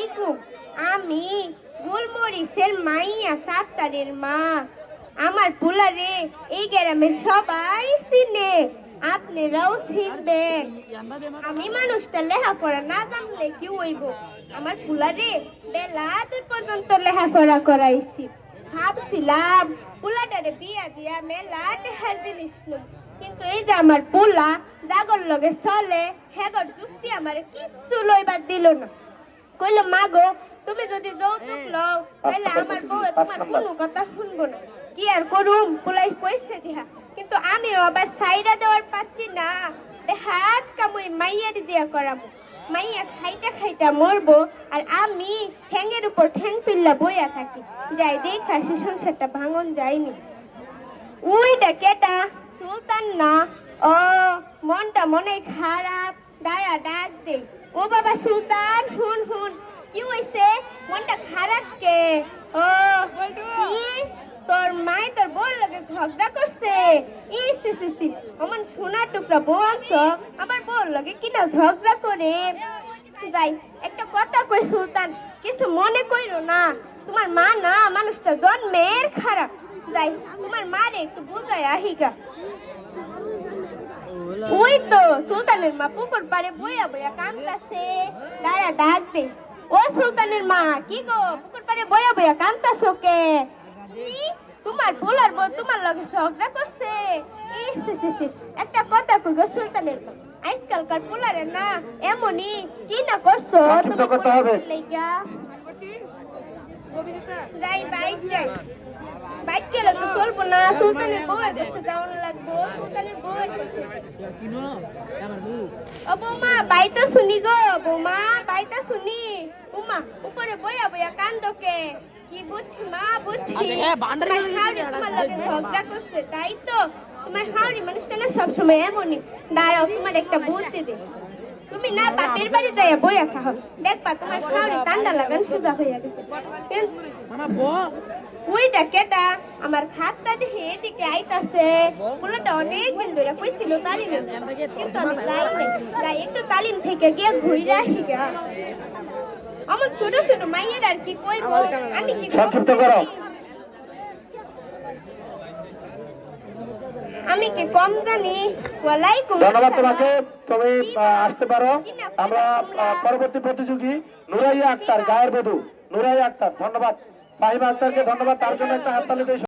আলাইকুম। আমি গুলমরিচের মাইয়া সাত্তারের মা। আমার পোলারে এই গ্রামের সবাই চিনে, আপনারাও চিনবেন। আমি মানুষটা লেখাপড়া না জানলে কি হইব? আমার পোলারে বেলা দূর পর্যন্ত লেখাপড়া করাইছি। ভাবছিলাম পোলাটারে বিয়া দিয়া মেলা টেহার জিনিস নই, কিন্তু এই যে আমার পোলা জাগর লগে চলে, হেগর যুক্তি আমার কিচ্ছু লইবার দিল না। কইল মা গো, তুমি যদি যৌতুক লও তাহলে আমার বউ তোমার কোনো কথা শুনবো না। কি আর করুম, পোলাই কইছে দিহা, কিন্তু আমিও আবার সাইরা দেওয়ার পাচ্ছি না। হাত কামুই মাইয়ার দিয়া করাবো। মাইয়া খাইটা খাইটা মরবো, আর আমি ঠ্যাঙের উপর ঠ্যাং তুললা বইয়া থাকি। যাই দেখা সে সংসারটা ভাঙন যায়নি। উইটা কেটা? সুলতান না? ও, মনটা মনে খারাপ, দাঁড়া ডাক দে। ও বাবা সুলতান, হুন হুন, কি হইছে? মনটা খারাপ কে? ও কি, তোর মাই তোর বউর লগে ঝগড়া করছে? ইসি অমন সোনার টুকরা বউ আনছো, আবার বউর লগে কিনা ঝগড়া করে? যাই একটা কথা কই সুলতান, কিছু মনে কইরো না। তোমার মা না মানুষটা জন্মের খারাপ। যাই তোমার মারে একটু বুঝাই আহিগা। ওই তো সুলতানের মা পুকুর পাড়ে বইয়া বইয়া কাঁদতাছে, দাঁড়া ডাক দে। ও সুলতানের মা, কি গো পুকুর পাড়ে বইয়া বইয়া কাঁদতাছো কে? কি তোমার পোলার বউ তোমার লগে ঝগড়া করছে? একটা কথা কই গো সুলতানের মা, আজকালকার পোলারে না এমনই কি না করছো তুমি পোলার লাইগা? যাই বাইক যাই, বাইক গেলে তো চলবো না, সুলতানের বউয়ের কাছে যাওয়ার লাগবো। সুলতানের বউ ও বৌমা বাইটা শুনি গো, বৌমা বাইটা শুনি। উমা উপরে বইয়া বইয়া কান্দকে, কি বুঝছি মা বুঝছি, তোমার লগে ঝগড়া করছে তাই তো? তোমার হাওড়ি মানুষটা না সবসময় এমনই। দাঁড়াও তোমার একটা বুদ্ধি দে, তুমি না বাপের বাড়ি যাইয়া বইয়া খাও, দেখবা তোমার হাওড়ি ঠান্ডা লাগান সোজা হইয়া গেছে। ওইটা কেটা? আমার খাতটা দেখে এদিকে আইতাছে। পোলাটা অনেকদিন ধরে কইছিল তালিমে, কিন্তু আমি যাই নাই। যাই একটু তালিম থেকে গিয়ে ঘুরে আসি গা। আমার ছোট ছোট মাইয়ের আর কি কইব, আমি কি সংক্ষিপ্ত করো। আমি কি কম জানি? ওয়ালাইকুম ধন্যবাদ তোমাকে, তুমি আসতে পারো। আমরা পরবর্তী প্রতিযোগী নুরাইয়া আক্তার, গায়ের বধূ নুরাইয়া আক্তার। ধন্যবাদ ফাহিমা আক্তারকে, ধন্যবাদ। তার জন্য একটা হাততালি দেই।